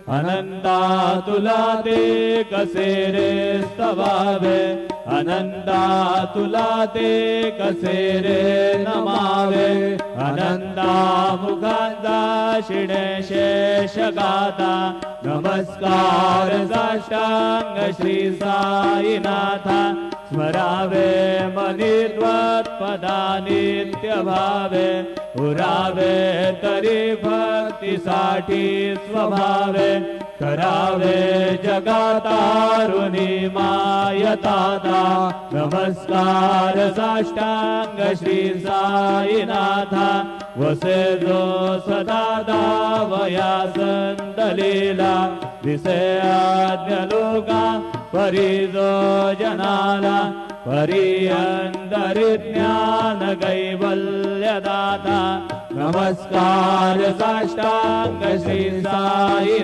अनंता तुला ते कसे रे स्तवावे, अनंता तुला ते कसे रे नमावे। अनंता मुखांचा शिणे शेष गाता, नमस्कार साष्टांग श्री साईनाथा। स्मरावे मनी त्वत्पदा नित्य भावे, पुरावे तरी भक्तीसाठी स्वभावे। करावे जगातारुणी मायताता, नमस्कार साष्टांग श्री साईनाथा। वसे जो सदा दावया संतलीला, दिसे आज्ञ लोका परी जो जनाला। परी अंतरि ज्ञान कैवल्य दाता, नमस्कार साष्टांग श्री साई